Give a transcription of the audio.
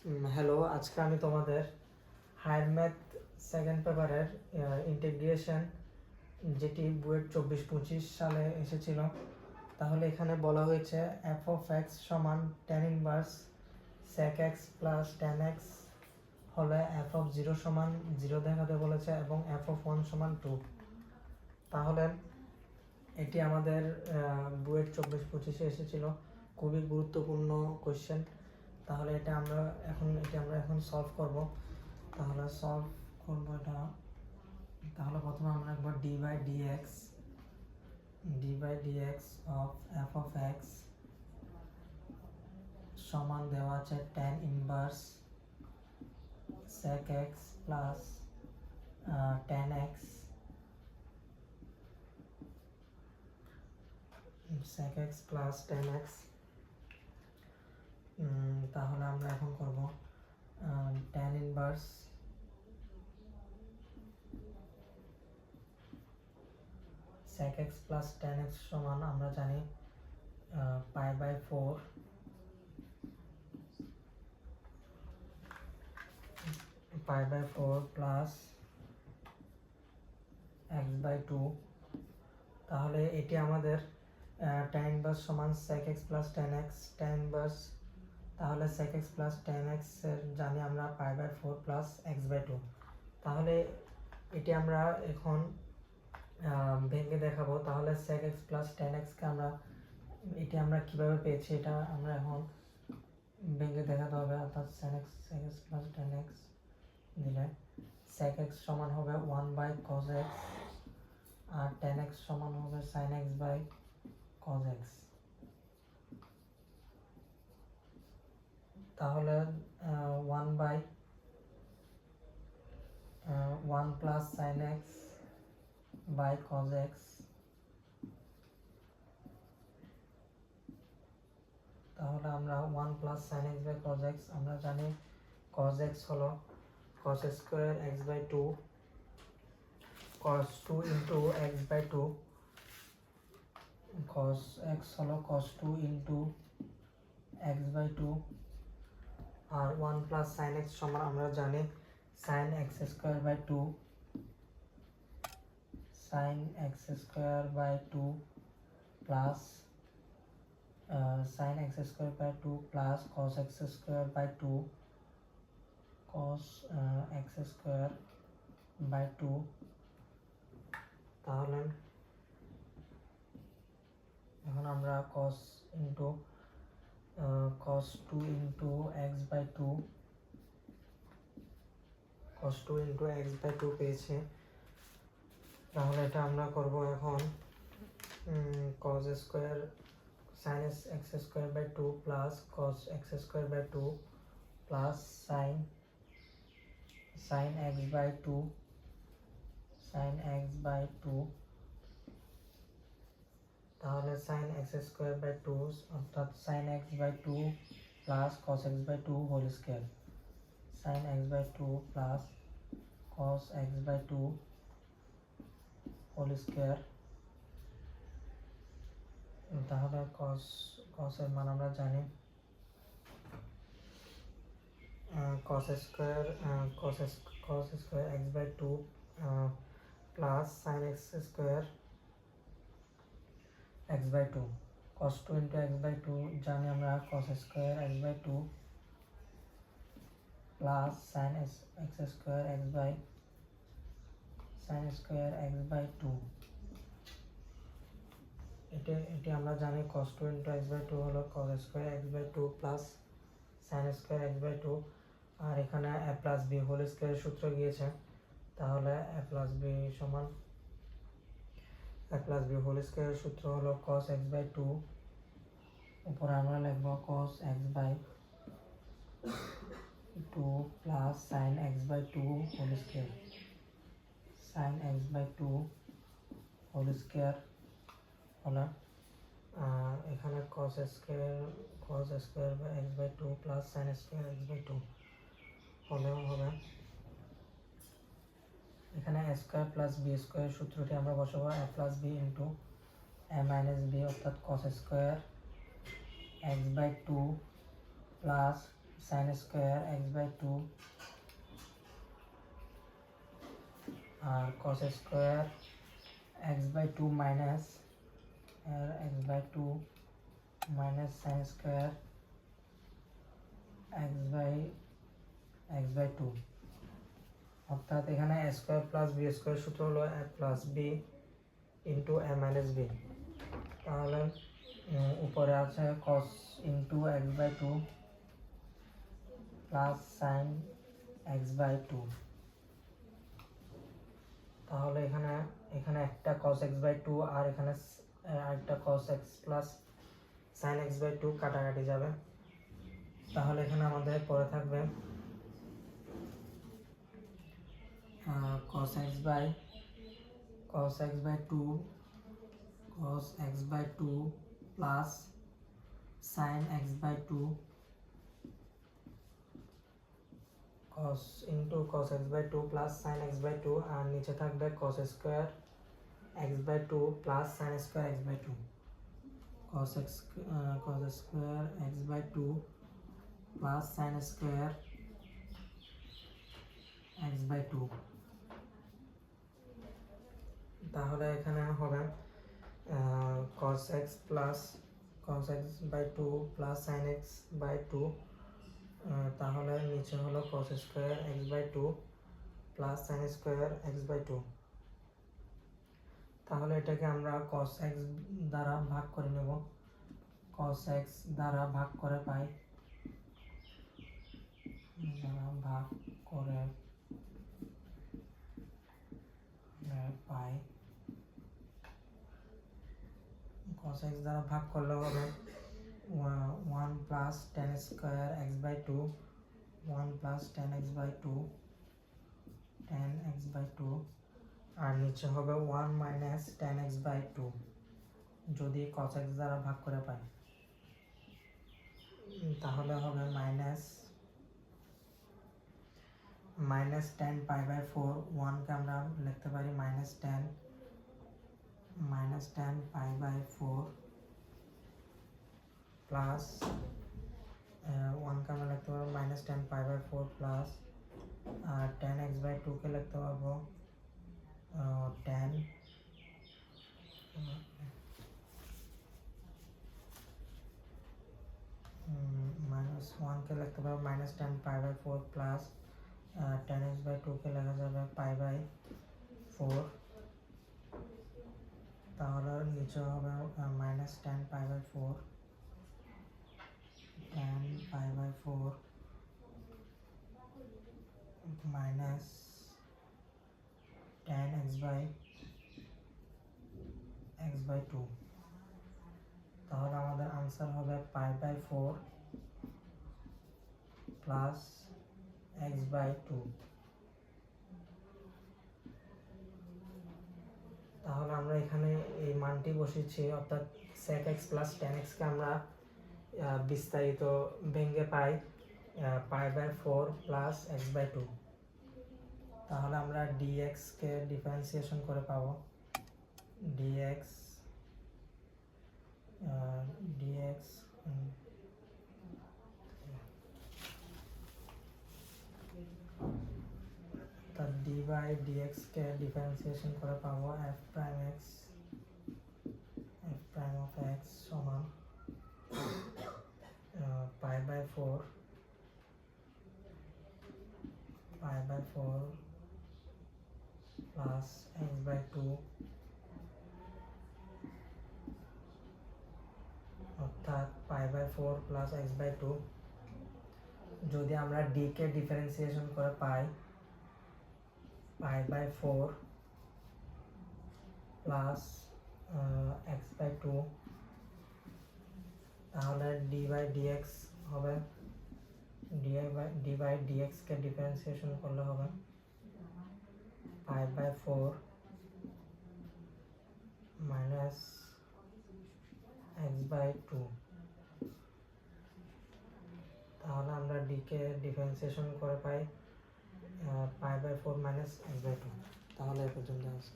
Hello, আজকে আমি তোমাদের হায়ার ম্যাথ সেকেন্ড পেপারের ইন্টিগ্রেশন যেটি বুয়েট 24-25 সালে এসেছিল, তাহলে এখানে বলা হয়েছে এফ অফ এক্স সমান tan inverse sec X plus tan X হলে এফ অফ জিরো সমান জিরো দেখাতে বলেছে এবং এফ অফ ওয়ান সমান 2। তাহলে এটি আমাদের বুয়েট 24-25-এ এসেছিল, খুবই গুরুত্বপূর্ণ কোয়েশ্চেন। তাহলে এটা আমরা এখন সলভ করব। তাহলে সলভ করব এটা। তাহলে প্রথমে আমরা একবার D by DX of F of X সমান দেওয়া আছে tan inverse sec X plus tan X sec x plus tan X. তাহলে আমরা এখন করব tan inverse sec x plus tan X সমান আমরা জানি pi by four plus X by two. তাহলে এটি আমাদের tan ইনভার্স সমান sec x plus tan X tan inverse. তাহলে sec x plus tan X জানি আমরা pi by four plus X by two. তাহলে এটি আমরা এখন ভেঙে দেখাবো। তাহলে sec x প্লাস টেন এক্সকে আমরা কীভাবে পেয়েছি এটা আমরা এখন ভেঙে দেখাতে হবে। অর্থাৎ sec x plus tan X দিলে sec x সমান হবে ওয়ান বাই cos x আর টেন এক্স সমান হবে sin x by cos x। তাহলে one by one plus sin x by cos x। তাহলে আমরা one plus sin x by cos x আমরা জানি cos x হলো cos square x by two, cos two into x by two, cos x হলো cos two into x by two. R one plus sin x সমান আমরা জানি sin x square by two, sin x square by two plus sin x square by two plus cos x square by two, cos x square by two. তাহলে এখন আমরা cos two into x by two, cos two into x by two পেয়েছি। তাহলে এটা আমরা করব এখন cos square sin x square by two plus cos x square by two plus sin x by two, তাহলে sin x square by two অর্থাৎ sin x by two plus cos x by two whole square, sin x by two plus cos x by two whole square. তাহলে cos এর মান আমরা জানি cos square x by two plus sin x square x by 2, cos 2 into x by 2 জানি আমরা cos square x by 2 plus sin x square x by 2। এটি আমরা জানি cos 2 into x by 2 হলো cos square x by 2 plus sin square x by 2। আর এখানে a plus b whole square সূত্র গিয়েছে। তাহলে a প্লাস b সমান a plus b whole square সূত্র হলো cos x by 2, উপরে আমরা লিখব cos x by 2 plus sin x by 2 whole square, sin x by 2 whole square হলো এখানে cos square by x by 2 plus sin square x by 2 হলে হবে এখানে a square plus b square সূত্রটি আমরা বসাবো a plus b into a minus b অর্থাৎ cos square x by 2 plus sine square x by two আর cos square x by two minus X by two minus sine square x by two, অর্থাৎ এখানে a square plus b square সূত্র হলো a plus b into a minus b. তাহলে উপরে আছে cos into x by two plus sine x by two. তাহলে এখানে একটা কস এক্স বাই টু আর এখানে আরেকটা cos x plus sine x by two কাটাকাটি যাবে। তাহলে এখানে আমাদের পরে থাকবে cos x by 2 plus sin x by 2 cos x by 2 plus sin x by 2 আর নিচে থাকবে cos square x by 2 plus sin square x by 2 cos square x by 2 plus sin square x by 2। তাহলে এখানে হবে cos x by 2 plus sin x by 2, তাহলে নিচে হলো cos square x by 2 plus sin square x by 2। তাহলে এটাকে আমরা cos x দ্বারা ভাগ করে নেব। cos x দ্বারা ভাগ করে পাই cos x দ্বারা ভাগ করলে হবে 1 plus tan square x by 2 1 plus tan x by 2 tan x by 2 আর নিচে হবে 1 minus tan x by 2 যদি cos x দ্বারা ভাগ করে পাই। তাহলে হবে মাইনাস tan pi by 4, 1 কে আমরা লিখতে পারি minus tan pi by 4 plus 1 কে আমরা লিখতে পারবো minus tan pi by 4 plus আর tan x by 2 কে লিখতে পারবো tan মাইনাস 1 কে লিখতে পারবো minus tan pi by 4 plus tan x by 2 কে লেখা যাবে pi by 4। তাহলে নিচে হবে minus tan pi by 4 tan pi by 4 minus tan x by 2। তাহলে আমাদের आंसर হবে pi by 4 plus x by 2। তাহলে আমরা এখানে এই মানটি বসিয়েছি, অর্থাৎ sec x plus tan x কে আমরা বিস্তারিত ভেঙে পাই pi by 4 plus x by 2। তাহলে আমরা dx কে ডিফারেন্সিয়েশন করে পাবো dx অর্থাৎ dy dx কে ডিফারেন্সিয়েশন করে পাবো f prime of x সমান pi by 4 plus x by 2 অর্থাৎ pi by 4 plus x by 2। যদি আমরা d কে ডিফারেন্সিয়েশন করে পাই pi by 4 plus x by 2, তাহলে d by dx হবে d by dx K differentiation করলে হবে pi by 4 minus x by 2। তাহলে আমরা d কে ডিফারেন্সিয়েশন করে পাই pi by 4 minus x by 2। তাহলে এ পর্যন্ত আছে।